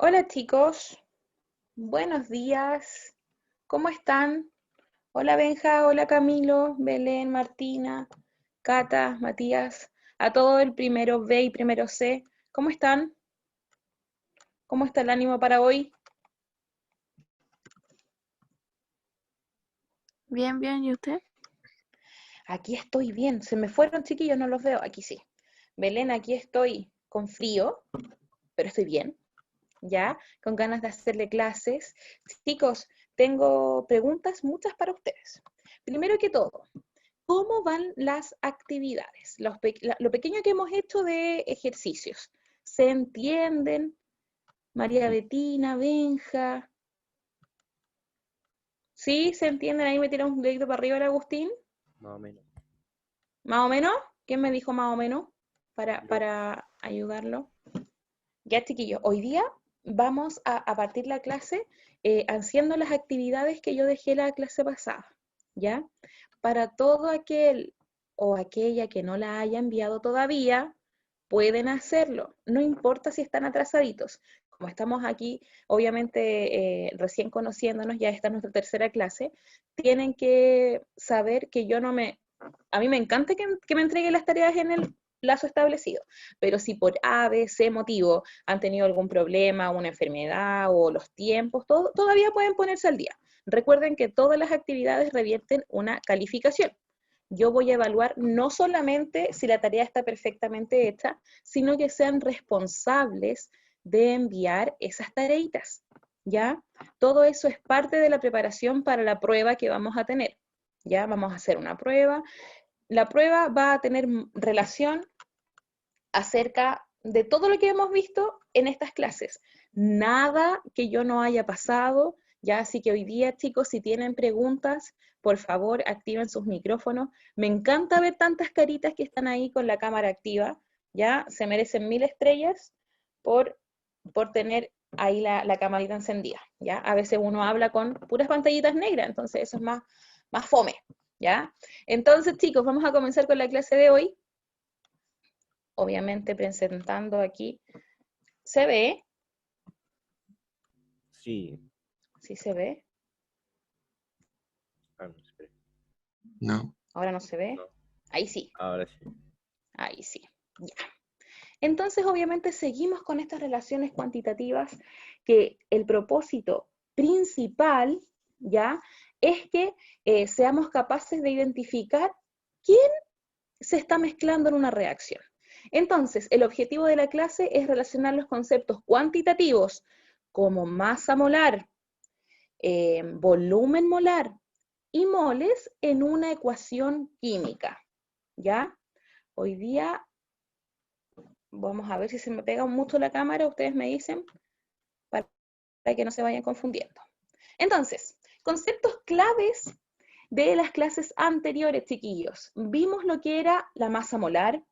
Hola chicos, buenos días, ¿cómo están? Hola Benja, hola Camilo, Belén, Martina, Cata, Matías, a todo el primero B y primero C, ¿cómo están? ¿Cómo está el ánimo para hoy? Bien, bien, ¿y usted? Aquí estoy bien, se me fueron chiquillos, no los veo, aquí sí. Belén, aquí estoy con frío, pero estoy bien, ya, con ganas de hacerle clases. Chicos, tengo preguntas muchas para ustedes. Primero que todo, ¿cómo van las actividades? Lo pequeño que hemos hecho de ejercicios. ¿Se entienden? María Sí, Betina, Benja. ¿Sí? ¿Se entienden? Ahí me tiran un dedito para arriba el Agustín. más o menos. ¿Más o menos? ¿Quién me dijo más o menos? Yo, Para ayudarlo. Ya, chiquillos, hoy día vamos a partir la clase haciendo las actividades que yo dejé la clase pasada, ¿ya? Para todo aquel o aquella que no la haya enviado todavía, pueden hacerlo, no importa si están atrasaditos. Como estamos aquí, obviamente, recién conociéndonos, ya esta es nuestra tercera clase, tienen que saber que yo no me... A mí me encanta que me entreguen las tareas en el plazo establecido, pero si por A, B, C motivo han tenido algún problema, una enfermedad o los tiempos, todavía pueden ponerse al día. Recuerden que todas las actividades revierten una calificación. Yo voy a evaluar no solamente si la tarea está perfectamente hecha, sino que sean responsables de enviar esas tareitas, ¿ya? Todo eso es parte de la preparación para la prueba que vamos a tener, ¿ya? Vamos a hacer una prueba. La prueba va a tener relación acerca de todo lo que hemos visto en estas clases. Nada que yo no haya pasado, ya así que hoy día, chicos, si tienen preguntas, por favor, activen sus micrófonos. Me encanta ver tantas caritas que están ahí con la cámara activa, ya se merecen 1000 estrellas por, por tener ahí la camarita encendida, ya. A veces uno habla con puras pantallitas negras, entonces eso es más fome, ya. Entonces, chicos, vamos a comenzar con la clase de hoy obviamente presentando aquí. ¿Se ve? sí. Sí se ve. Ah, no, espera. No, Ahora no se ve. No, Ahí sí, ahora sí. ahí sí. Ya. Entonces, obviamente, seguimos con estas relaciones cuantitativas que el propósito principal, ¿ya? Es que seamos capaces de identificar quién se está mezclando en una reacción. Entonces, el objetivo de la clase es relacionar los conceptos cuantitativos como masa molar, volumen molar y moles en una ecuación química, ¿ya? Hoy día vamos a ver si se me pega mucho la cámara, ustedes me dicen, para que no se vayan confundiendo. Entonces, conceptos claves de las clases anteriores, chiquillos. Vimos lo que era la masa molar,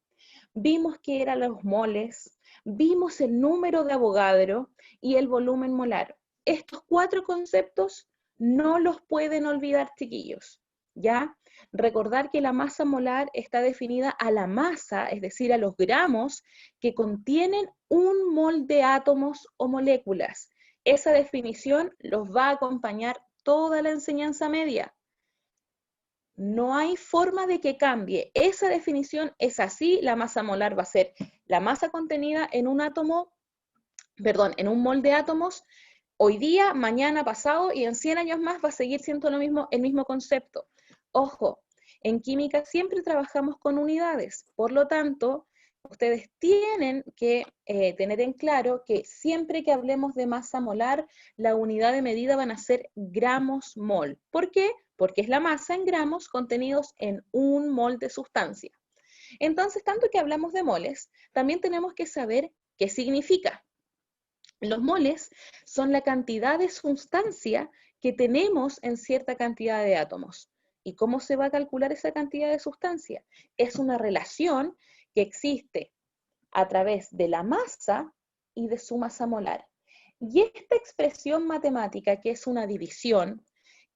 vimos que eran los moles, vimos el número de Avogadro y el volumen molar. Estos 4 conceptos no los pueden olvidar, chiquillos, ¿ya? Recordar que la masa molar está definida a la masa, es decir, a los gramos que contienen un mol de átomos o moléculas. Esa definición los va a acompañar toda la enseñanza media. No hay forma de que cambie. Esa definición es así. La masa molar va a ser la masa contenida en un átomo, perdón, en un mol de átomos. Hoy día, mañana, pasado y en 100 años más va a seguir siendo lo mismo, el mismo concepto. Ojo, en química siempre trabajamos con unidades. Por lo tanto, ustedes tienen que tener en claro que siempre que hablemos de masa molar, la unidad de medida van a ser gramos mol. ¿Por qué? Porque es la masa en gramos contenidos en un mol de sustancia. Entonces, tanto que hablamos de moles, también tenemos que saber qué significa. Los moles son la cantidad de sustancia que tenemos en cierta cantidad de átomos. ¿Y cómo se va a calcular esa cantidad de sustancia? Es una relación que existe a través de la masa y de su masa molar. Y esta expresión matemática, que es una división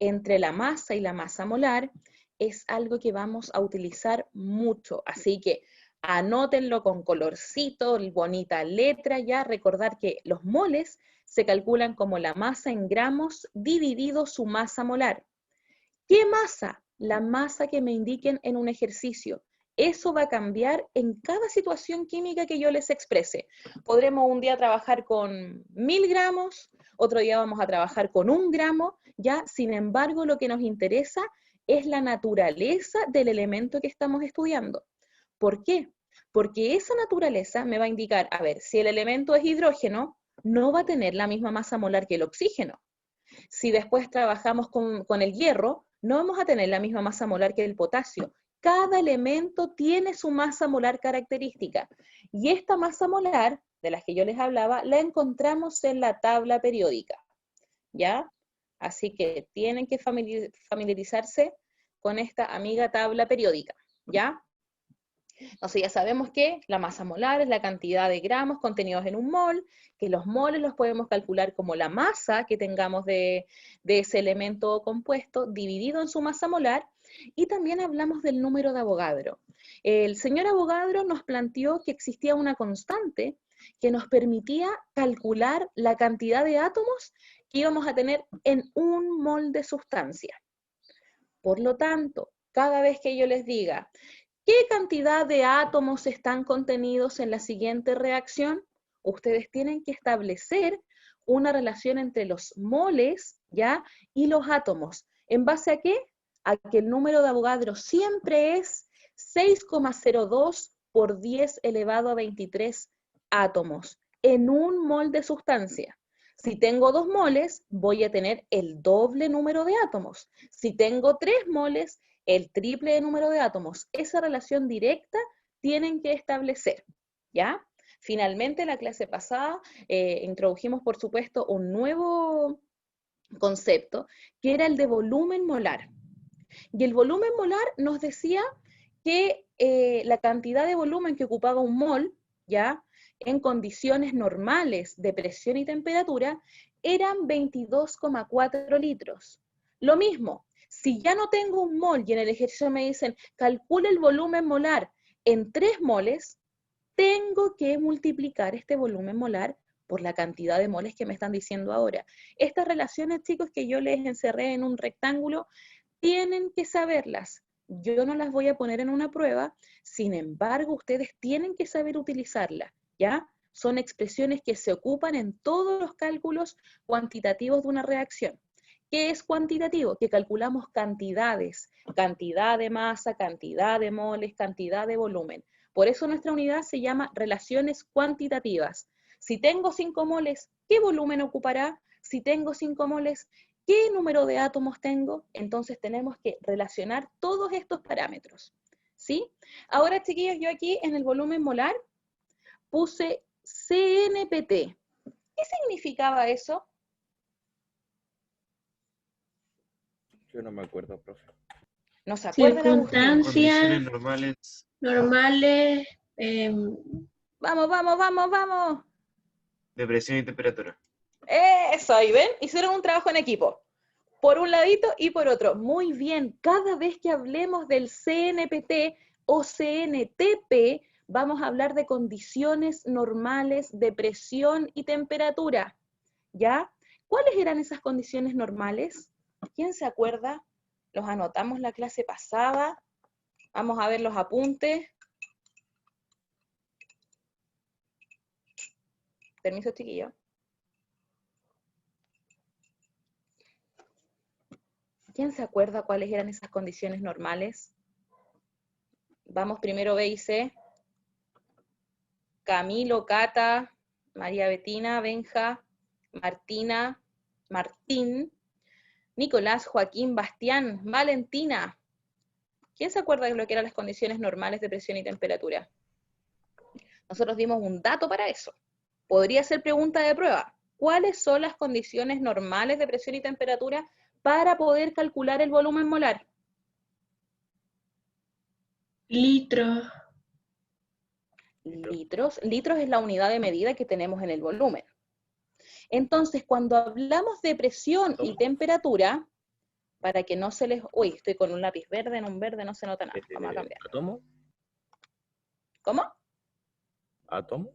entre la masa y la masa molar, es algo que vamos a utilizar mucho. Así que Anótenlo con colorcito, bonita letra, ya. Recordar que los moles se calculan como la masa en gramos dividido su masa molar. ¿Qué masa? La masa que me indiquen en un ejercicio. Eso va a cambiar en cada situación química que yo les exprese. Podremos un día trabajar con 1000 gramos, otro día vamos a trabajar con 1 gramo, ya. Sin embargo, lo que nos interesa es la naturaleza del elemento que estamos estudiando. ¿Por qué? Porque esa naturaleza me va a indicar, a ver, si el elemento es hidrógeno, no va a tener la misma masa molar que el oxígeno. Si después trabajamos con el hierro, no vamos a tener la misma masa molar que el potasio. Cada elemento tiene su masa molar característica. Y esta masa molar, de las que yo les hablaba, la encontramos en la tabla periódica, ¿ya? Así que tienen que familiarizarse con esta amiga tabla periódica, ¿ya? Entonces ya sabemos que la masa molar es la cantidad de gramos contenidos en un mol, que los moles los podemos calcular como la masa que tengamos de ese elemento compuesto dividido en su masa molar, y también hablamos del número de Avogadro. El señor Avogadro nos planteó que existía una constante que nos permitía calcular la cantidad de átomos que íbamos a tener en un mol de sustancia. Por lo tanto, cada vez que yo les diga ¿qué cantidad de átomos están contenidos en la siguiente reacción? Ustedes tienen que establecer una relación entre los moles, ¿ya? Y los átomos. ¿En base a qué? A que el número de Avogadro siempre es 6,02 por 10 elevado a 23 átomos en un mol de sustancia. Si tengo 2 moles, voy a tener el doble número de átomos. Si tengo 3 moles, el triple de número de átomos. Esa relación directa tienen que establecer, ¿ya? Finalmente, la clase pasada introdujimos, por supuesto, un nuevo concepto, que era el de volumen molar. Y el volumen molar nos decía que la cantidad de volumen que ocupaba un mol, ¿ya? En condiciones normales de presión y temperatura, eran 22,4 litros. Lo mismo, si ya no tengo un mol y en el ejercicio me dicen, calcule el volumen molar en 3 moles, tengo que multiplicar este volumen molar por la cantidad de moles que me están diciendo ahora. Estas relaciones, chicos, que yo les encerré en un rectángulo, tienen que saberlas. Yo no las voy a poner en una prueba, sin embargo, ustedes tienen que saber utilizarlas, ¿ya? Son expresiones que se ocupan en todos los cálculos cuantitativos de una reacción. ¿Qué es cuantitativo? Que calculamos cantidades, cantidad de masa, cantidad de moles, cantidad de volumen. Por eso nuestra unidad se llama relaciones cuantitativas. Si tengo 5 moles, ¿qué volumen ocupará? Si tengo 5 moles, ¿qué número de átomos tengo? Entonces tenemos que relacionar todos estos parámetros, ¿sí? Ahora, chiquillos, yo aquí en el volumen molar puse CNPT. ¿Qué significaba eso? Yo no me acuerdo, profe. ¿No se acuerdan, Agustín? Condiciones normales Vamos, vamos, vamos, vamos. de presión y temperatura. Eso, ahí ven, hicieron un trabajo en equipo. Por un ladito y por otro. Muy bien, cada vez que hablemos del CNPT o CNTP, vamos a hablar de condiciones normales de presión y temperatura, ¿ya? ¿Cuáles eran esas condiciones normales? ¿Quién se acuerda? Los anotamos la clase pasada. Vamos a ver los apuntes. Permiso, chiquillo. ¿Quién se acuerda cuáles eran esas condiciones normales? Vamos primero B y C. Camilo, Cata, María Betina, Benja, Martina, Martín, Nicolás, Joaquín, Bastián, Valentina. ¿Quién se acuerda de lo que eran las condiciones normales de presión y temperatura? Nosotros dimos un dato para eso. Podría ser pregunta de prueba. ¿Cuáles son las condiciones normales de presión y temperatura para poder calcular el volumen molar? Litros. Litros. Litros es la unidad de medida que tenemos en el volumen. Entonces, cuando hablamos de presión y temperatura, para que no se les... Uy, estoy con un lápiz verde, en un verde no se nota nada. Vamos a cambiar. ¿Átomo? ¿Cómo? ¿Átomo?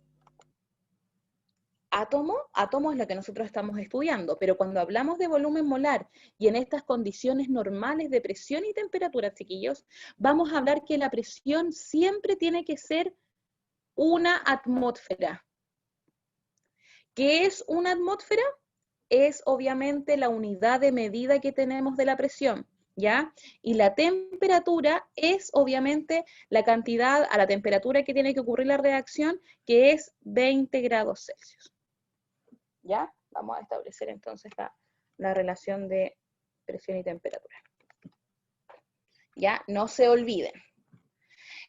Átomo es lo que nosotros estamos estudiando, pero cuando hablamos de volumen molar y en estas condiciones normales de presión y temperatura, chiquillos, vamos a hablar que la presión siempre tiene que ser una atmósfera. ¿Qué es una atmósfera? Es obviamente la unidad de medida que tenemos de la presión, ¿ya? Y la temperatura es obviamente la cantidad a la temperatura que tiene que ocurrir la reacción, que es 20 grados Celsius. ¿Ya? Vamos a establecer entonces la relación de presión y temperatura. ¿Ya? No se olviden.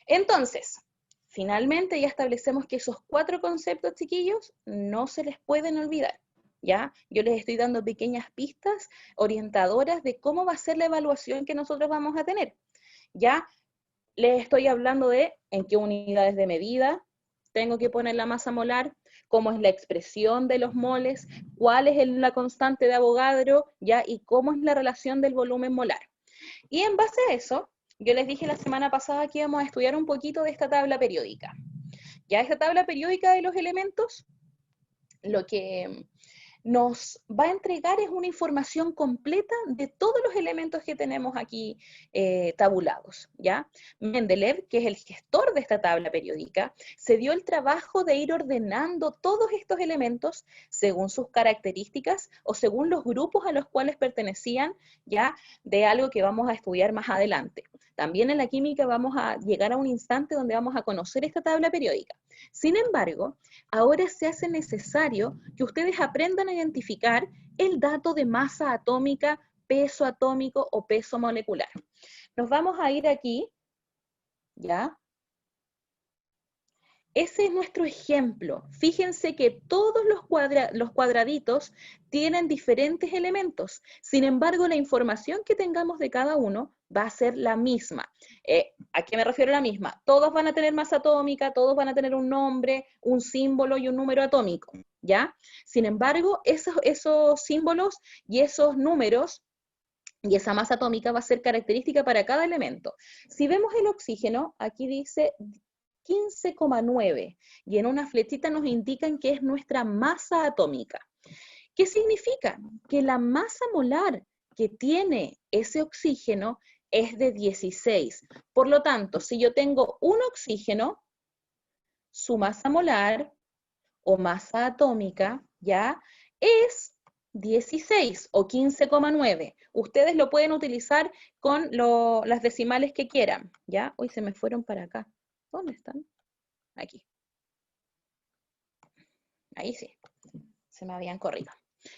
Entonces, finalmente ya establecemos que esos 4 conceptos, chiquillos, no se les pueden olvidar. ¿Ya? Yo les estoy dando pequeñas pistas orientadoras de cómo va a ser la evaluación que nosotros vamos a tener. ¿Ya? Les estoy hablando de en qué unidades de medida tengo que poner la masa molar, cómo es la expresión de los moles, cuál es la constante de Avogadro, ¿ya? Y cómo es la relación del volumen molar. Y en base a eso, yo les dije la semana pasada que íbamos a estudiar un poquito de esta tabla periódica. Ya esta tabla periódica de los elementos, lo que nos va a entregar es una información completa de todos los elementos que tenemos aquí tabulados, ¿ya? Mendeleev, que es el gestor de esta tabla periódica, se dio el trabajo de ir ordenando todos estos elementos según sus características o según los grupos a los cuales pertenecían, ¿ya? De algo que vamos a estudiar más adelante. También en la química vamos a llegar a un instante donde vamos a conocer esta tabla periódica. Sin embargo, ahora se hace necesario que ustedes aprendan a identificar el dato de masa atómica, peso atómico o peso molecular. Nos vamos a ir aquí, ¿ya? Ese es nuestro ejemplo. Fíjense que todos los cuadraditos tienen diferentes elementos. Sin embargo, la información que tengamos de cada uno va a ser la misma. ¿A qué me refiero a la misma? Todos van a tener masa atómica, todos van a tener un nombre, un símbolo y un número atómico, ¿ya? Sin embargo, esos símbolos y esos números y esa masa atómica va a ser característica para cada elemento. Si vemos el oxígeno, aquí dice 15,9 y en una flechita nos indican que es nuestra masa atómica. ¿Qué significa? Que la masa molar que tiene ese oxígeno es de 16. Por lo tanto, si yo tengo un oxígeno, su masa molar o masa atómica, ¿ya? Es 16 o 15,9. Ustedes lo pueden utilizar con las decimales que quieran, ¿ya? Hoy se me fueron para acá. ¿Dónde están? Aquí. Ahí sí. Se me habían corrido.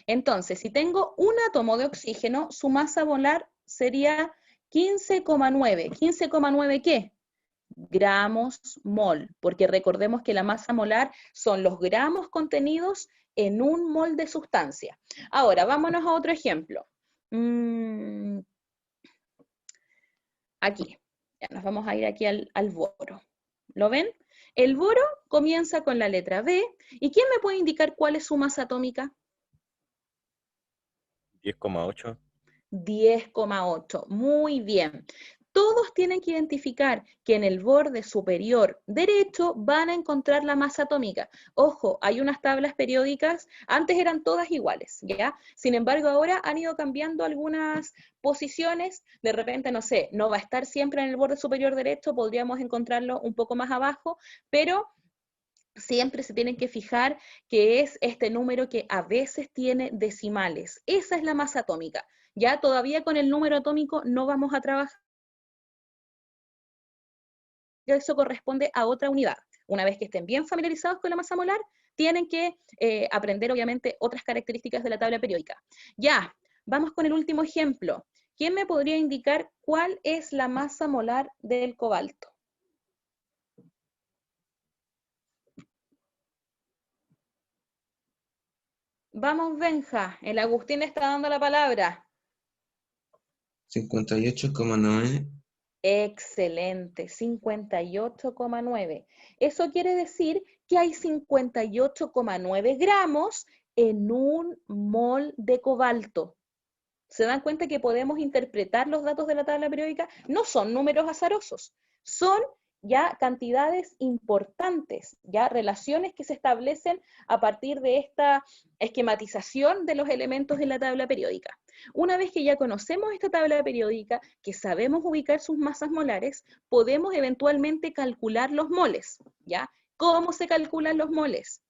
Entonces, si tengo un átomo de oxígeno, su masa molar sería 15,9. ¿15,9 qué? Gramos mol, porque recordemos que la masa molar son los gramos contenidos en un mol de sustancia. Ahora, vámonos a otro ejemplo. Aquí, ya nos vamos a ir aquí al boro. ¿Lo ven? El boro comienza con la letra B. ¿Y quién me puede indicar cuál es su masa atómica? 10,8. 10,8. Muy bien. Todos tienen que identificar que en el borde superior derecho van a encontrar la masa atómica. Ojo, hay unas tablas periódicas, antes eran todas iguales, ¿ya? Sin embargo, ahora han ido cambiando algunas posiciones, de repente, no sé, no va a estar siempre en el borde superior derecho, podríamos encontrarlo un poco más abajo, pero siempre se tienen que fijar que es este número que a veces tiene decimales. Esa es la masa atómica. Ya todavía con el número atómico no vamos a trabajar. Eso corresponde a otra unidad. Una vez que estén bien familiarizados con la masa molar, tienen que aprender obviamente otras características de la tabla periódica. Ya, vamos con el último ejemplo. ¿Quién me podría indicar cuál es la masa molar del cobalto? Vamos, Benja, el Agustín está dando la palabra. 58,9. Excelente, 58,9. Eso quiere decir que hay 58,9 gramos en un mol de cobalto. ¿Se dan cuenta que podemos interpretar los datos de la tabla periódica? No son números azarosos, son ya cantidades importantes, ya relaciones que se establecen a partir de esta esquematización de los elementos de la tabla periódica. Una vez que ya conocemos esta tabla periódica, que sabemos ubicar sus masas molares, podemos eventualmente calcular los moles, ¿ya? ¿Cómo se calculan los moles?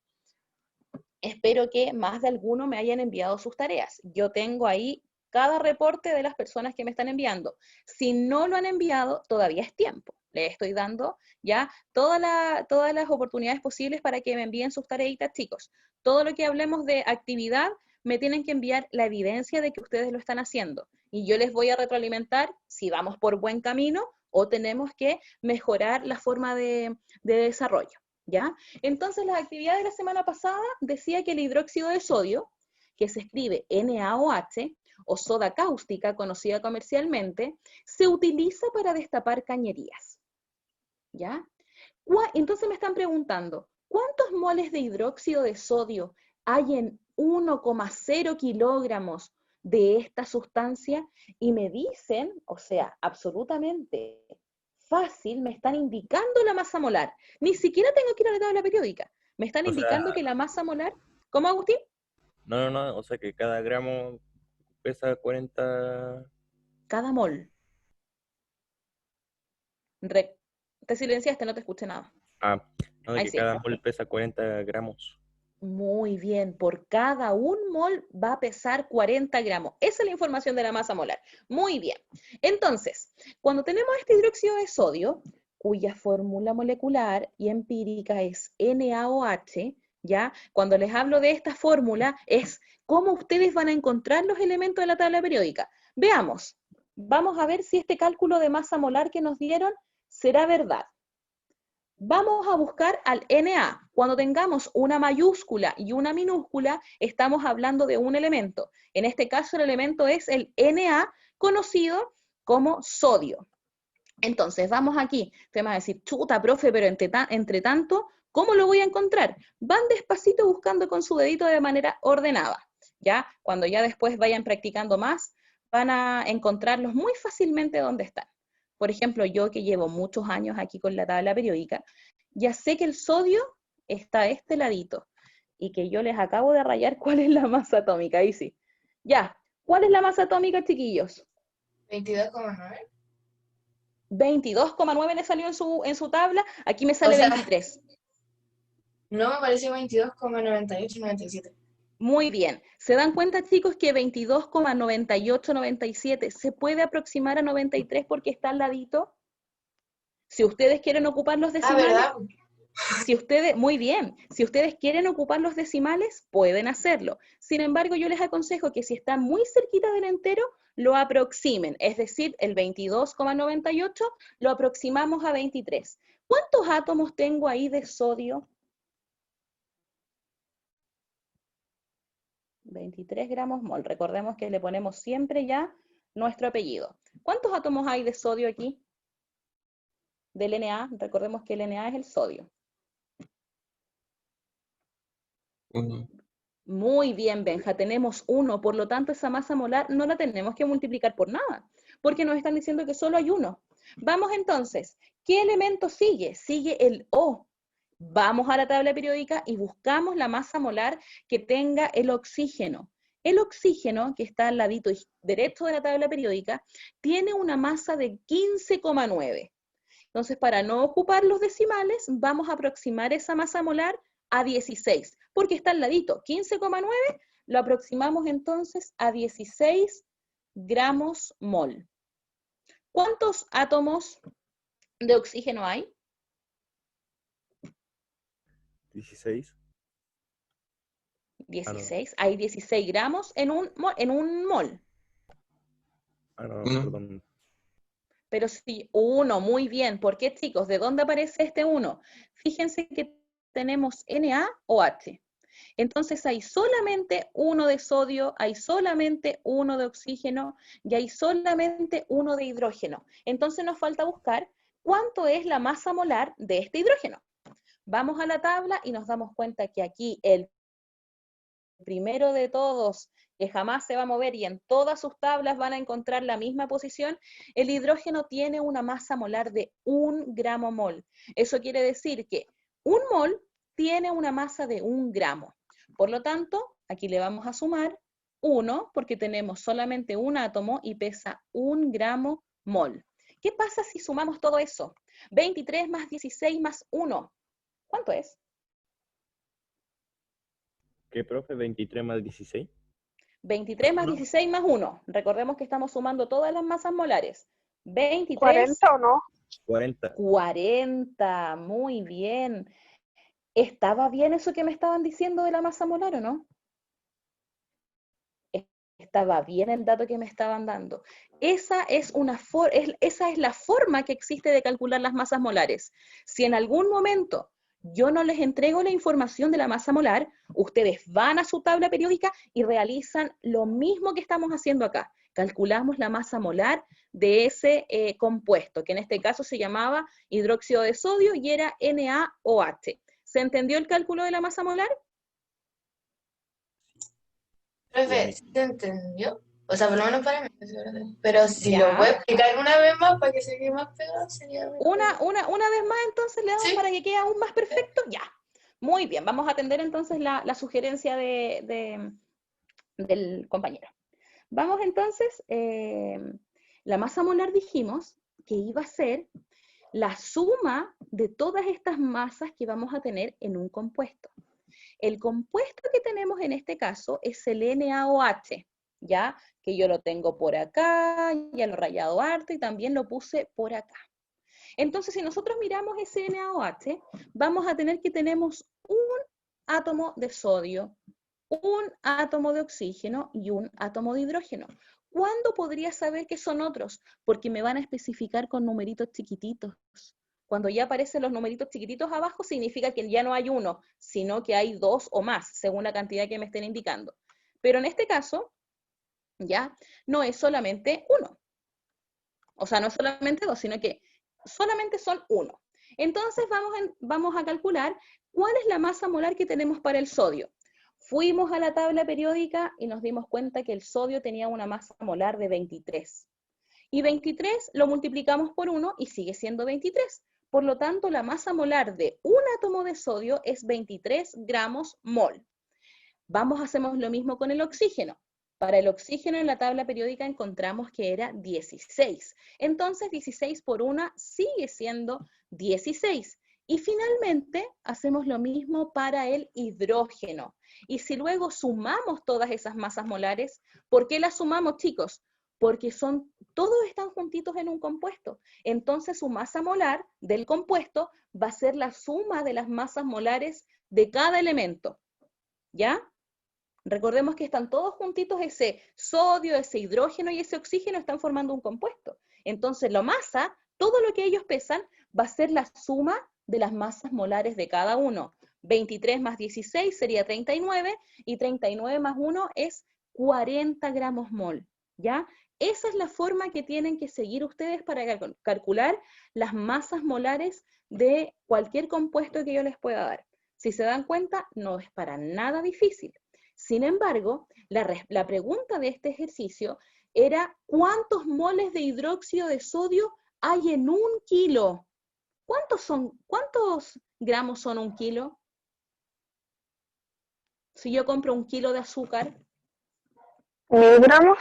Espero que más de alguno me hayan enviado sus tareas. Yo tengo ahí cada reporte de las personas que me están enviando. Si no lo han enviado, todavía es tiempo. Les estoy dando ya todas las oportunidades posibles para que me envíen sus tareitas, chicos. Todo lo que hablemos de actividad, me tienen que enviar la evidencia de que ustedes lo están haciendo. Y yo les voy a retroalimentar si vamos por buen camino o tenemos que mejorar la forma de desarrollo, ¿ya? Entonces, las actividades de la semana pasada decía que el hidróxido de sodio, que se escribe NaOH, o soda cáustica, conocida comercialmente, se utiliza para destapar cañerías, ¿ya? Entonces me están preguntando, ¿cuántos moles de hidróxido de sodio hay en 1,0 kilogramos de esta sustancia? Y me dicen, o sea, absolutamente fácil, me están indicando la masa molar. Ni siquiera tengo que ir a la tabla periódica. Me están indicando que la masa molar... ¿Cómo, Agustín? No, o sea que cada gramo pesa 40... Cada mol. Te silenciaste, no te escuché nada. No, de Ahí que sí. cada mol pesa 40 gramos. Muy bien, por cada un mol va a pesar 40 gramos. Esa es la información de la masa molar. Muy bien. Entonces, cuando tenemos este hidróxido de sodio, cuya fórmula molecular y empírica es NaOH, ¿ya? Cuando les hablo de esta fórmula, es cómo ustedes van a encontrar los elementos de la tabla periódica. Veamos. Vamos a ver si este cálculo de masa molar que nos dieron será verdad. Vamos a buscar al Na. Cuando tengamos una mayúscula y una minúscula, estamos hablando de un elemento. En este caso, el elemento es el Na, conocido como sodio. Entonces, vamos aquí. Te vas a decir, chuta, profe, pero entre tanto, ¿cómo lo voy a encontrar? Van despacito buscando con su dedito de manera ordenada. ¿Ya? Cuando ya después vayan practicando más, van a encontrarlos muy fácilmente donde están. Por ejemplo, yo que llevo muchos años aquí con la tabla periódica, ya sé que el sodio está a este ladito y que yo les acabo de rayar cuál es la masa atómica. Ahí sí. Ya, ¿cuál es la masa atómica, chiquillos? 22,9. 22,9 le salió en su tabla, aquí me sale 23. No, me parece 22,9897. Muy bien. ¿Se dan cuenta, chicos, que 22,9897 se puede aproximar a 93 porque está al ladito? Si ustedes quieren ocupar los decimales, ¿verdad? muy bien, si ustedes quieren ocupar los decimales, pueden hacerlo. Sin embargo, yo les aconsejo que si está muy cerquita del entero, lo aproximen. Es decir, el 22,98 lo aproximamos a 23. ¿Cuántos átomos tengo ahí de sodio? 23 gramos mol. Recordemos que le ponemos siempre ya nuestro apellido. ¿Cuántos átomos hay de sodio aquí? Del Na, recordemos que el Na es el sodio. 1. Muy bien, Benja, tenemos 1, por lo tanto esa masa molar no la tenemos que multiplicar por nada, porque nos están diciendo que solo hay 1. Vamos entonces, ¿qué elemento sigue? Sigue el O. Vamos a la tabla periódica y buscamos la masa molar que tenga el oxígeno. El oxígeno, que está al ladito derecho de la tabla periódica, tiene una masa de 15,9. Entonces, para no ocupar los decimales, vamos a aproximar esa masa molar a 16, porque está al ladito. 15,9 lo aproximamos entonces a 16 gramos mol. ¿Cuántos átomos de oxígeno hay? 16. 16. Hay 16 gramos en un mol. No, perdón. Pero sí, 1, muy bien. ¿Por qué, chicos? ¿De dónde aparece este 1? Fíjense que tenemos NaOH. Entonces hay solamente 1 de sodio, hay solamente 1 de oxígeno y hay solamente 1 de hidrógeno. Entonces nos falta buscar cuánto es la masa molar de este hidrógeno. Vamos a la tabla y nos damos cuenta que aquí el primero de todos que jamás se va a mover y en todas sus tablas van a encontrar la misma posición, el hidrógeno tiene una masa molar de 1 gramo mol. Eso quiere decir que 1 mol tiene una masa de 1 gramo. Por lo tanto, aquí le vamos a sumar 1 porque tenemos solamente un átomo y pesa 1 gramo mol. ¿Qué pasa si sumamos todo eso? 23 más 16 más 1. ¿Cuánto es? ¿Qué, profe? ¿23 más 16? 23 más 16 más 1. Recordemos que estamos sumando todas las masas molares. 23. 40 o no. 40. 40. Muy bien. ¿Estaba bien eso que me estaban diciendo de la masa molar o no? Estaba bien el dato que me estaban dando. Esa es la forma que existe de calcular las masas molares. Si en algún momento yo no les entrego la información de la masa molar, ustedes van a su tabla periódica y realizan lo mismo que estamos haciendo acá. Calculamos la masa molar de ese compuesto, que en este caso se llamaba hidróxido de sodio y era NaOH. ¿Se entendió el cálculo de la masa molar? Profe, ¿sí te entendió? O sea, por lo menos para mí, es verdad. Pero si Ya. lo puede explicar una vez más para que se quede más pegado, sería mejor. Una vez más, entonces, le damos Sí. para que quede aún más perfecto. Ya. Muy bien, vamos a atender entonces la sugerencia del compañero. Vamos entonces, la masa molar dijimos que iba a ser la suma de todas estas masas que vamos a tener en un compuesto. El compuesto que tenemos en este caso es el NaOH, ¿ya? Que yo lo tengo por acá, ya lo he rayado harto y también lo puse por acá. Entonces, si nosotros miramos ese NaOH, vamos a tener que tenemos un átomo de sodio, un átomo de oxígeno y un átomo de hidrógeno. ¿Cuándo podría saber que son otros? Porque me van a especificar con numeritos chiquititos. Cuando ya aparecen los numeritos chiquititos abajo, significa que ya no hay uno, sino que hay 2 o más, según la cantidad que me estén indicando. Pero en este caso, ya no es solamente 1. O sea, no es solamente 2, sino que solamente son 1. Entonces vamos a calcular cuál es la masa molar que tenemos para el sodio. Fuimos a la tabla periódica y nos dimos cuenta que el sodio tenía una masa molar de 23. Y 23 lo multiplicamos por 1 y sigue siendo 23. Por lo tanto, la masa molar de un átomo de sodio es 23 gramos mol. Hacemos lo mismo con el oxígeno. Para el oxígeno en la tabla periódica encontramos que era 16. Entonces 16 por 1 sigue siendo 16. Y finalmente hacemos lo mismo para el hidrógeno. Y si luego sumamos todas esas masas molares, ¿por qué las sumamos, chicos? Porque todos están juntitos en un compuesto. Entonces su masa molar del compuesto va a ser la suma de las masas molares de cada elemento. ¿Ya? Recordemos que están todos juntitos, ese sodio, ese hidrógeno y ese oxígeno están formando un compuesto. Entonces la masa, todo lo que ellos pesan, va a ser la suma de las masas molares de cada uno. 23 más 16 sería 39 y 39 más 1 es 40 gramos mol. ¿Ya? Esa es la forma que tienen que seguir ustedes para calcular las masas molares de cualquier compuesto que yo les pueda dar. Si se dan cuenta, no es para nada difícil. Sin embargo, la pregunta de este ejercicio era ¿cuántos moles de hidróxido de sodio hay en 1 kilo? ¿Cuántos gramos son 1 kilo? Si yo compro 1 kilo de azúcar. 1000 gramos.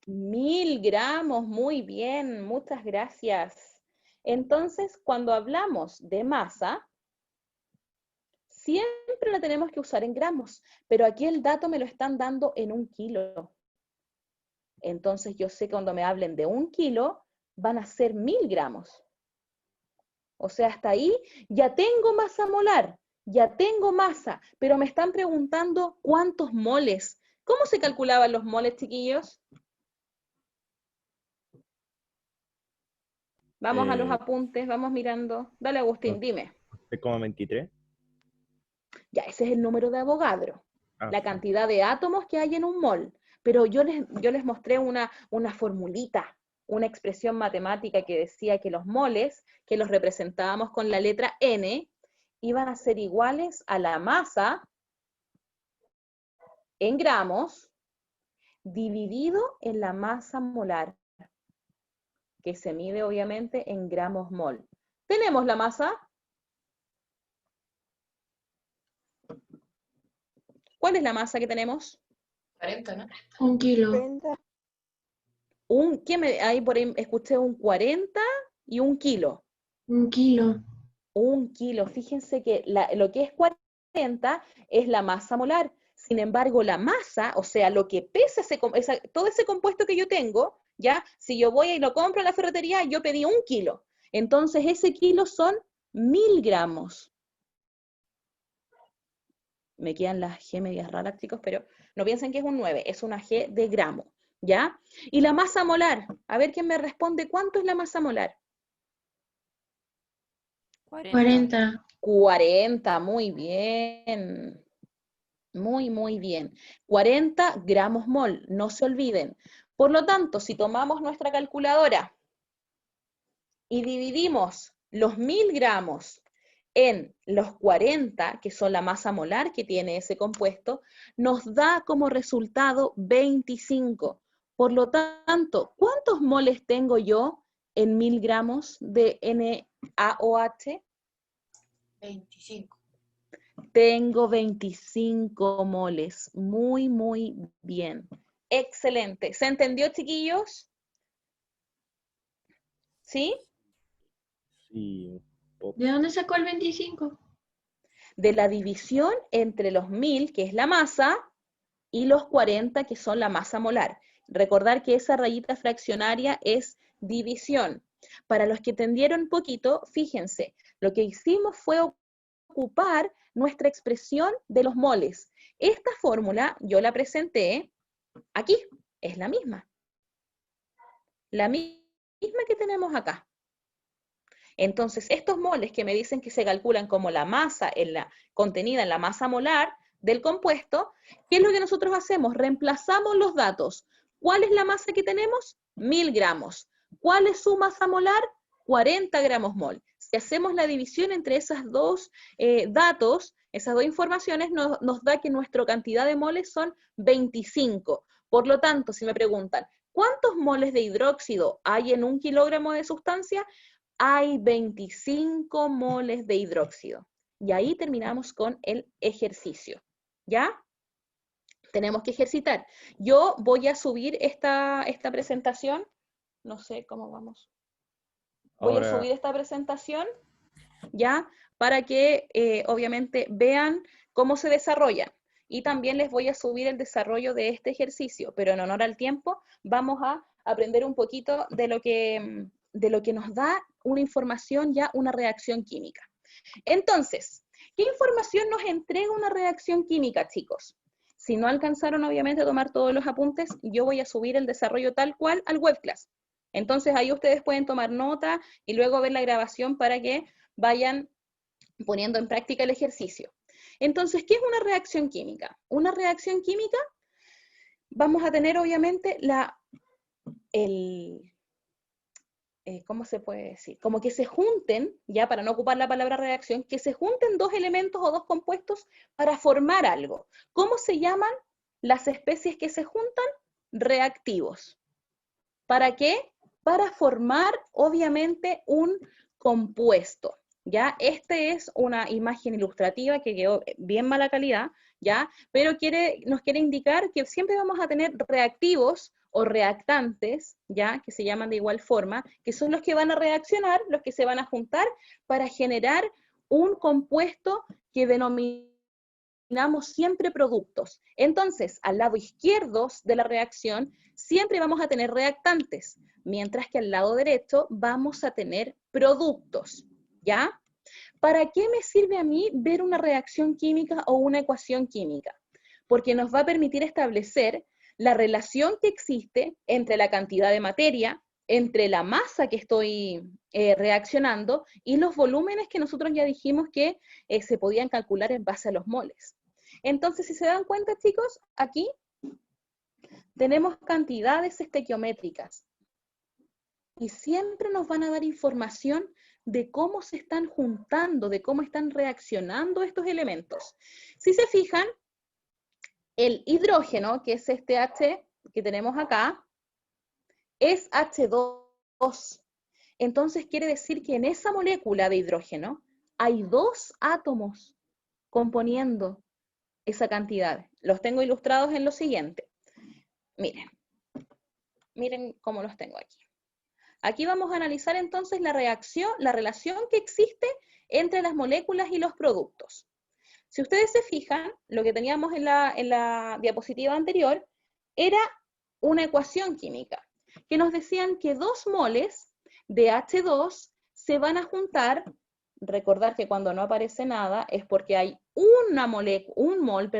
1000 gramos, muy bien, muchas gracias. Entonces, cuando hablamos de masa, siempre la tenemos que usar en gramos, pero aquí el dato me lo están dando en 1 kilo. Entonces yo sé que cuando me hablen de 1 kilo, van a ser 1000 gramos. O sea, hasta ahí ya tengo masa molar, ya tengo masa, pero me están preguntando cuántos moles. ¿Cómo se calculaban los moles, chiquillos? Vamos a los apuntes, vamos mirando. Dale, Agustín, dime. 3,23. Ya, ese es el número de Avogadro, la Sí. cantidad de átomos que hay en un mol. Pero yo les mostré una formulita, una expresión matemática que decía que los moles, que los representábamos con la letra N, iban a ser iguales a la masa en gramos dividido en la masa molar, que se mide obviamente en gramos mol. ¿Tenemos la masa? ¿Cuál es la masa que tenemos? 40, ¿no? 1 kilo. 30. Ahí por ahí escuché un 40 y 1 kilo. 1 kilo. 1 kilo. Fíjense que lo que es 40 es la masa molar. Sin embargo, la masa, o sea, lo que pesa todo ese compuesto que yo tengo, ¿ya? Si yo voy y lo compro en la ferretería, yo pedí 1 kilo. Entonces, ese kilo son 1000 gramos. Me quedan las G medias raras, chicos, pero no piensen que es un 9, es una G de gramo, ¿ya? Y la masa molar, a ver quién me responde, ¿cuánto es la masa molar? 40. 40, muy bien. Muy bien. 40 gramos mol, no se olviden. Por lo tanto, si tomamos nuestra calculadora y dividimos los 1000 gramos en los 40, que son la masa molar que tiene ese compuesto, nos da como resultado 25. Por lo tanto, ¿cuántos moles tengo yo en 1000 gramos de NaOH? 25. Tengo 25 moles. Muy bien. Excelente. ¿Se entendió, chiquillos? ¿Sí? Sí. ¿De dónde sacó el 25? De la división entre los 1000, que es la masa, y los 40, que son la masa molar. Recordar que esa rayita fraccionaria es división. Para los que entendieron poquito, fíjense, lo que hicimos fue ocupar nuestra expresión de los moles. Esta fórmula yo la presenté aquí, es la misma. La misma que tenemos acá. Entonces, estos moles que me dicen que se calculan como la masa contenida en la masa molar del compuesto, ¿qué es lo que nosotros hacemos? Reemplazamos los datos. ¿Cuál es la masa que tenemos? 1000 gramos. ¿Cuál es su masa molar? 40 gramos mol. Si hacemos la división entre esos dos datos, esas dos informaciones, nos da que nuestra cantidad de moles son 25. Por lo tanto, si me preguntan, ¿cuántos moles de hidróxido hay en 1 kilogramo de sustancia? Hay 25 moles de hidróxido. Y ahí terminamos con el ejercicio. ¿Ya? Tenemos que ejercitar. Yo voy a subir esta presentación. No sé cómo vamos. Voy a subir esta presentación, ¿ya? Para que obviamente vean cómo se desarrolla. Y también les voy a subir el desarrollo de este ejercicio, pero en honor al tiempo vamos a aprender un poquito de lo que nos da una información, ya una reacción química. Entonces, ¿qué información nos entrega una reacción química, chicos? Si no alcanzaron obviamente a tomar todos los apuntes, yo voy a subir el desarrollo tal cual al webclass. Entonces ahí ustedes pueden tomar nota y luego ver la grabación para que vayan poniendo en práctica el ejercicio. Entonces, ¿qué es una reacción química? Una reacción química, vamos a tener obviamente ¿cómo se puede decir? Como que se junten, ya para no ocupar la palabra reacción, que se junten dos elementos o dos compuestos para formar algo. ¿Cómo se llaman las especies que se juntan? Reactivos. ¿Para qué? Para formar, obviamente, un compuesto, ¿ya? Esta es una imagen ilustrativa que quedó bien mala calidad, ¿ya? Pero nos quiere indicar que siempre vamos a tener reactivos o reactantes, ¿ya? Que se llaman de igual forma, que son los que van a reaccionar, los que se van a juntar para generar un compuesto que denominamos siempre productos. Entonces, al lado izquierdo de la reacción, siempre vamos a tener reactantes, mientras que al lado derecho vamos a tener productos, ¿ya? ¿Para qué me sirve a mí ver una reacción química o una ecuación química? Porque nos va a permitir establecer la relación que existe entre la cantidad de materia, entre la masa que estoy reaccionando y los volúmenes que nosotros ya dijimos que se podían calcular en base a los moles. Entonces, si se dan cuenta, chicos, aquí tenemos cantidades estequiométricas y siempre nos van a dar información de cómo se están juntando, de cómo están reaccionando estos elementos. Si se fijan, el hidrógeno, que es este H que tenemos acá es H2. Entonces quiere decir que en esa molécula de hidrógeno hay 2 átomos componiendo esa cantidad. Los tengo ilustrados en lo siguiente. Miren cómo los tengo aquí. Aquí vamos a analizar entonces la relación que existe entre las moléculas y los productos. Si ustedes se fijan, lo que teníamos en la diapositiva anterior era una ecuación química, que nos decían que 2 moles de H2 se van a juntar. Recordar que cuando no aparece nada es porque hay un mol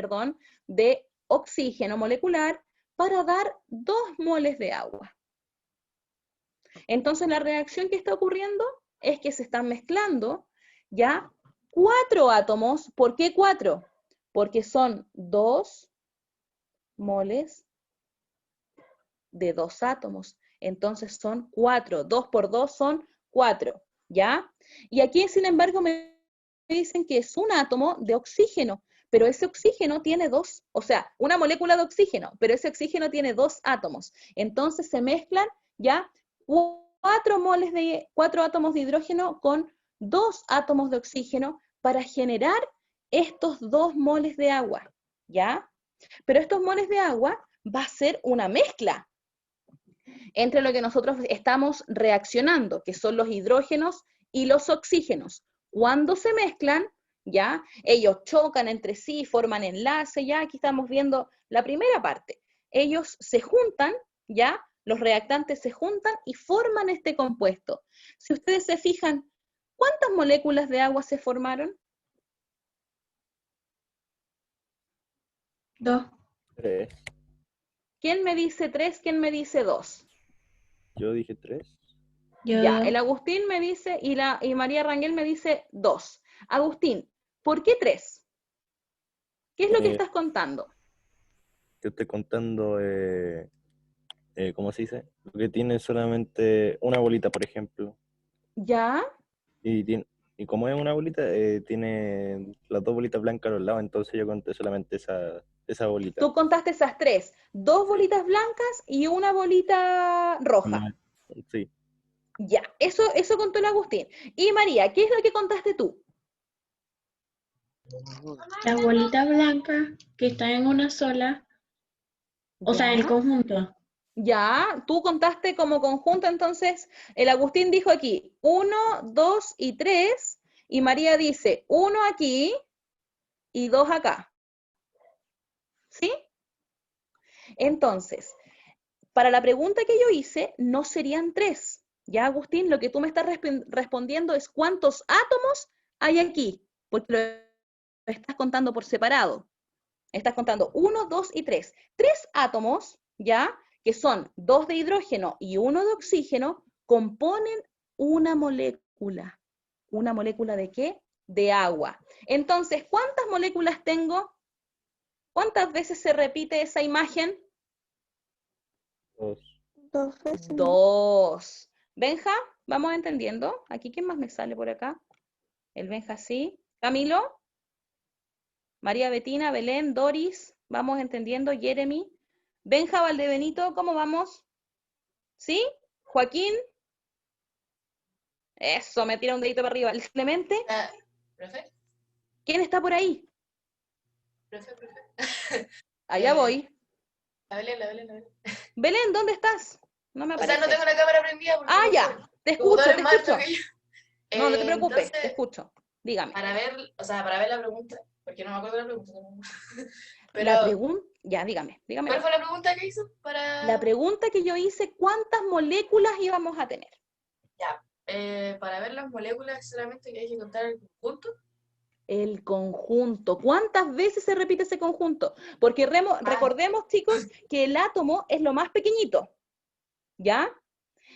de oxígeno molecular para dar 2 moles de agua. Entonces la reacción que está ocurriendo es que se están mezclando ya 4 átomos. ¿Por qué 4? Porque son 2 moles de 2 átomos. Entonces son 4. 2 por 2 son 4. ¿Ya? Y aquí, sin embargo, me dicen que es un átomo de oxígeno, pero ese oxígeno tiene 2, o sea, una molécula de oxígeno, pero ese oxígeno tiene 2 átomos. Entonces se mezclan ya 4 átomos de hidrógeno con 2 átomos de oxígeno para generar estos 2 moles de agua, ¿ya? Pero estos moles de agua va a ser una mezcla entre lo que nosotros estamos reaccionando, que son los hidrógenos y los oxígenos. Cuando se mezclan, ¿ya? Ellos chocan entre sí, forman enlace, ya aquí estamos viendo la primera parte. Ellos se juntan, ¿ya? Los reactantes se juntan y forman este compuesto. Si ustedes se fijan, ¿cuántas moléculas de agua se formaron? 2. 3. ¿Quién me dice 3? ¿Quién me dice 2? Yo dije 3. Yo Ya, 2. el Agustín me dice, y María Rangel me dice 2. Agustín, ¿por qué 3? ¿Qué es lo que estás contando? Te estoy contando, ¿cómo se dice? Lo que tiene solamente una bolita, por ejemplo. ¿Ya? Y como es una bolita, tiene las 2 bolitas blancas a los lados, entonces yo conté solamente esa bolita. Tú contaste esas 3. 2 bolitas blancas y una bolita roja. Sí. Ya, eso contó el Agustín. Y María, ¿qué es lo que contaste tú? Las bolitas blancas que están en una sola, o sea, en el ¿Ya? conjunto. Ya, tú contaste como conjunto, entonces el Agustín dijo aquí 1, 2 y 3, y María dice 1 aquí y 2 acá. ¿Sí? Entonces, para la pregunta que yo hice, no serían 3. Ya, Agustín, lo que tú me estás respondiendo es cuántos átomos hay aquí, porque lo estás contando por separado. Estás contando 1, 2 y 3. 3 átomos, ¿ya? Que son 2 de hidrógeno y 1 de oxígeno, componen una molécula. ¿Una molécula de qué? De agua. Entonces, ¿cuántas moléculas tengo? ¿Cuántas veces se repite esa imagen? 2. 2 veces. 2. Benja, vamos entendiendo. Aquí, ¿quién más me sale por acá? El Benja, sí. Camilo. María Betina, Belén, Doris, vamos entendiendo, Jeremy. Benja Valdebenito, ¿cómo vamos? ¿Sí? Joaquín. Eso, me tira un dedito para arriba. Clemente. ¿Profe? ¿Quién está por ahí? ¿Profe? Allá voy. La Belén. Belén, ¿dónde estás? No me O aparece. sea, no tengo la cámara prendida porque Ah, mi ya. Te escucho, computador te es más alto escucho. que yo. No, no te preocupes, Entonces, te escucho. Dígame. para ver la pregunta, porque no me acuerdo la pregunta. Pero, La pregunta, ya, dígame. ¿cuál fue la pregunta que hizo? La pregunta que yo hice, ¿cuántas moléculas íbamos a tener? Ya, para ver las moléculas solamente que hay que contar el conjunto. El conjunto. ¿Cuántas veces se repite ese conjunto? Porque recordemos, chicos, que el átomo es lo más pequeñito, ¿ya?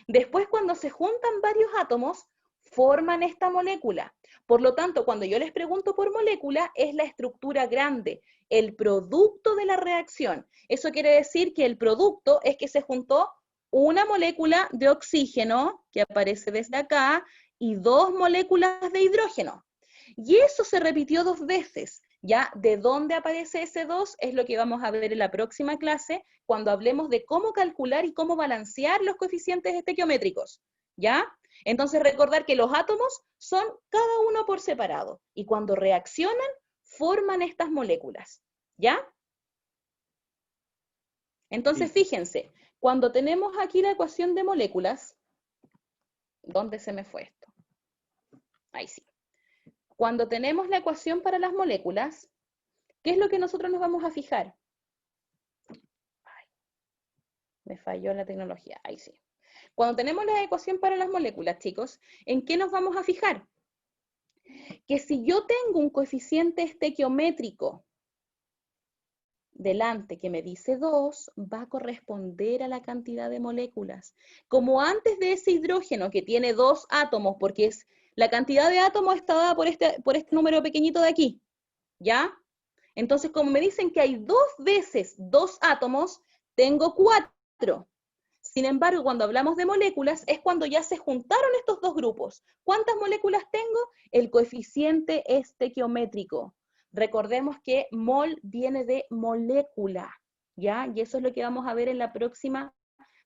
Después, cuando se juntan varios átomos, forman esta molécula. Por lo tanto, cuando yo les pregunto por molécula, es la estructura grande, el producto de la reacción. Eso quiere decir que el producto es que se juntó una molécula de oxígeno, que aparece desde acá, y 2 moléculas de hidrógeno. Y eso se repitió 2 veces. ¿Ya? ¿De dónde aparece ese 2? Es lo que vamos a ver en la próxima clase, cuando hablemos de cómo calcular y cómo balancear los coeficientes estequiométricos, ¿ya? Entonces recordar que los átomos son cada uno por separado, y cuando reaccionan, forman estas moléculas, ¿ya? Entonces, fíjense, cuando tenemos aquí la ecuación de moléculas, ¿dónde se me fue esto? Ahí sí. Cuando tenemos la ecuación para las moléculas, ¿qué es lo que nosotros nos vamos a fijar? Ay, me falló la tecnología, ahí sí. Cuando tenemos la ecuación para las moléculas, chicos, ¿en qué nos vamos a fijar? Que si yo tengo un coeficiente estequiométrico delante que me dice 2, va a corresponder a la cantidad de moléculas. Como antes de ese hidrógeno que tiene 2 átomos, porque es la cantidad de átomos está dada por este número pequeñito de aquí, ¿ya? Entonces, como me dicen que hay 2 veces 2 átomos, tengo 4. Sin embargo, cuando hablamos de moléculas, es cuando ya se juntaron estos dos grupos. ¿Cuántas moléculas tengo? El coeficiente estequiométrico. Recordemos que mol viene de molécula, ¿ya? Y eso es lo que vamos a ver en la próxima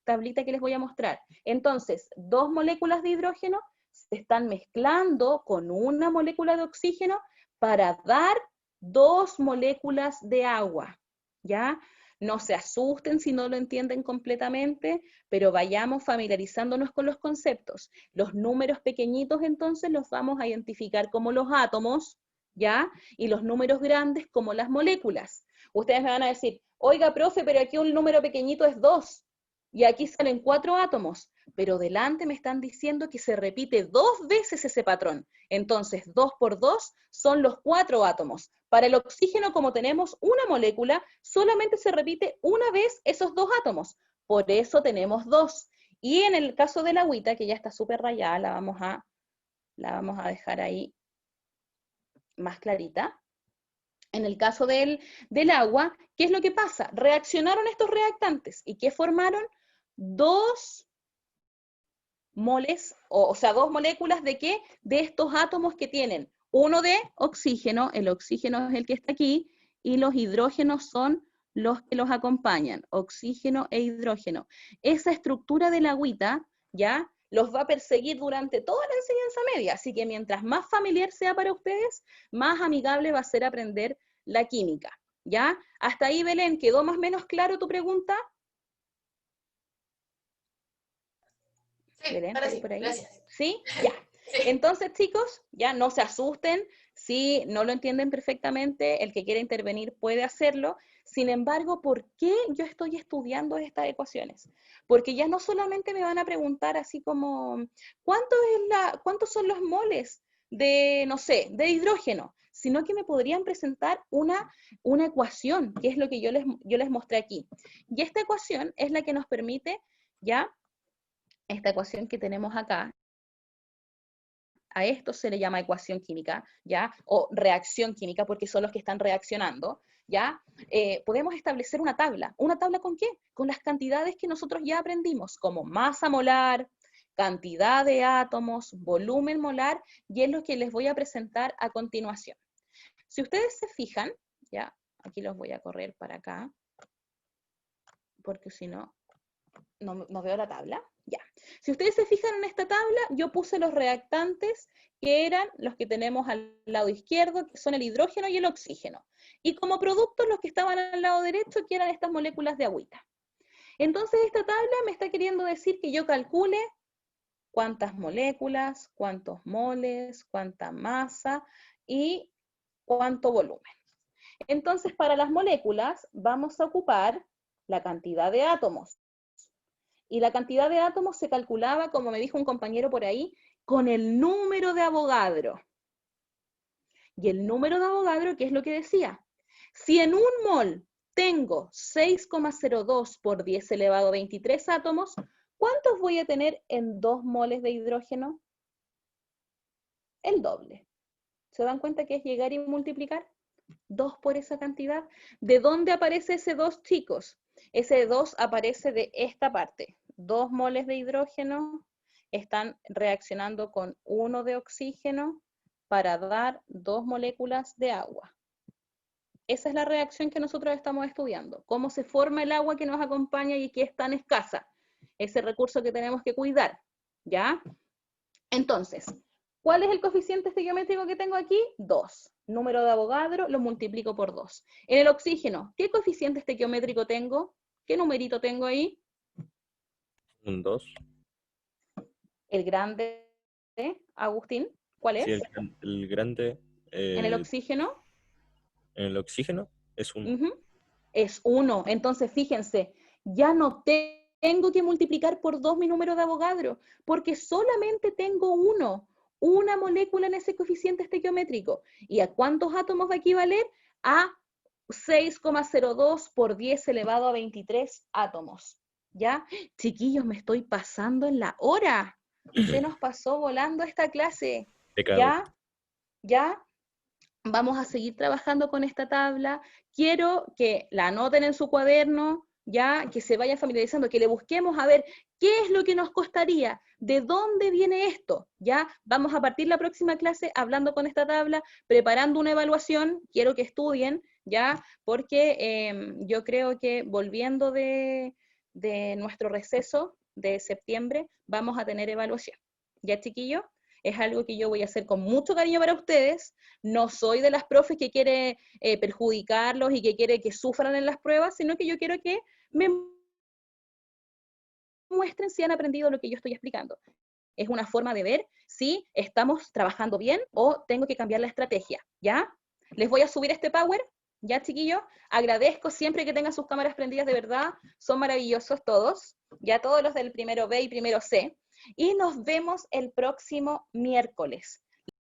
tablita que les voy a mostrar. Entonces, 2 moléculas de hidrógeno se están mezclando con una molécula de oxígeno para dar 2 moléculas de agua, ¿ya? No se asusten si no lo entienden completamente, pero vayamos familiarizándonos con los conceptos. Los números pequeñitos entonces los vamos a identificar como los átomos, ¿ya? Y los números grandes como las moléculas. Ustedes me van a decir, oiga, profe, pero aquí un número pequeñito es 2, y aquí salen 4 átomos, pero delante me están diciendo que se repite 2 veces ese patrón. Entonces, 2 por 2 son los 4 átomos. Para el oxígeno, como tenemos una molécula, solamente se repite una vez esos 2 átomos. Por eso tenemos 2. Y en el caso de la agüita, que ya está súper rayada, la vamos a dejar ahí más clarita. En el caso del agua, ¿qué es lo que pasa? Reaccionaron estos reactantes. ¿Y qué formaron? 2 moles, o sea, 2 moléculas de ¿qué? De estos átomos que tienen uno de oxígeno, el oxígeno es el que está aquí, y los hidrógenos son los que los acompañan, oxígeno e hidrógeno. Esa estructura de la agüita, ¿ya? Los va a perseguir durante toda la enseñanza media, así que mientras más familiar sea para ustedes, más amigable va a ser aprender la química, ¿ya? Hasta ahí, Belén, ¿quedó más o menos claro tu pregunta? Sí, Belén, ahora ¿estás sí, por ahí? gracias. ¿Sí? Ya. Sí. Entonces, chicos, ya no se asusten. Si no lo entienden perfectamente, el que quiera intervenir puede hacerlo. Sin embargo, ¿por qué yo estoy estudiando estas ecuaciones? Porque ya no solamente me van a preguntar así como, ¿cuántos son los moles de, no sé, de hidrógeno? Sino que me podrían presentar una ecuación, que es lo que yo les mostré aquí. Y esta ecuación es la que nos permite, ya, esta ecuación que tenemos acá, a esto se le llama ecuación química, ¿ya? O reacción química, porque son los que están reaccionando, ¿ya? Podemos establecer una tabla. ¿Una tabla con qué? Con las cantidades que nosotros ya aprendimos, como masa molar, cantidad de átomos, volumen molar, y es lo que les voy a presentar a continuación. Si ustedes se fijan, ya, aquí los voy a correr para acá, porque si no, no veo la tabla. Ya. Si ustedes se fijan en esta tabla, yo puse los reactantes que eran los que tenemos al lado izquierdo, que son el hidrógeno y el oxígeno. Y como productos los que estaban al lado derecho, que eran estas moléculas de agüita. Entonces esta tabla me está queriendo decir que yo calcule cuántas moléculas, cuántos moles, cuánta masa y cuánto volumen. Entonces para las moléculas vamos a ocupar la cantidad de átomos. Y la cantidad de átomos se calculaba, como me dijo un compañero por ahí, con el número de Avogadro. Y el número de Avogadro, ¿qué es lo que decía? Si en un mol tengo 6,02 por 10 elevado a 23 átomos, ¿cuántos voy a tener en 2 moles de hidrógeno? El doble. ¿Se dan cuenta que es llegar y multiplicar? 2 por esa cantidad. ¿De dónde aparece ese 2, chicos? Ese 2 aparece de esta parte. 2 moles de hidrógeno están reaccionando con 1 de oxígeno para dar 2 moléculas de agua. Esa es la reacción que nosotros estamos estudiando. Cómo se forma el agua que nos acompaña y que es tan escasa. Ese recurso que tenemos que cuidar, ¿ya? Entonces, ¿cuál es el coeficiente estequiométrico que tengo aquí? 2. Número de Avogadro lo multiplico por 2. En el oxígeno, ¿qué coeficiente estequiométrico tengo? ¿Qué numerito tengo ahí? Un 2. El grande, Agustín, ¿cuál es? Sí, el grande En el oxígeno. en el oxígeno es un... Ujú. Es 1. Entonces, fíjense, ya no tengo que multiplicar por 2 mi número de Avogadro, porque solamente tengo una molécula en ese coeficiente estequiométrico. ¿Y a cuántos átomos va a equivaler? A 6,02 por 10 elevado a 23 átomos. ¿Ya? Chiquillos, me estoy pasando en la hora. Se nos pasó volando esta clase. Pecado. ¿Ya? ¿Ya? Vamos a seguir trabajando con esta tabla. Quiero que la anoten en su cuaderno, ya, que se vayan familiarizando, que le busquemos a ver qué es lo que nos costaría, de dónde viene esto, ya. Vamos a partir la próxima clase hablando con esta tabla, preparando una evaluación, quiero que estudien, ya, porque yo creo que volviendo de nuestro receso de septiembre, vamos a tener evaluación. ¿Ya, chiquillos? Es algo que yo voy a hacer con mucho cariño para ustedes. No soy de las profes que quiere perjudicarlos y que quiere que sufran en las pruebas, sino que yo quiero que me muestren si han aprendido lo que yo estoy explicando. Es una forma de ver si estamos trabajando bien o tengo que cambiar la estrategia, ¿ya? Les voy a subir este Power, ¿ya, chiquillos? Agradezco siempre que tengan sus cámaras prendidas, de verdad, son maravillosos todos, ya todos los del primero B y primero C. Y nos vemos el próximo miércoles.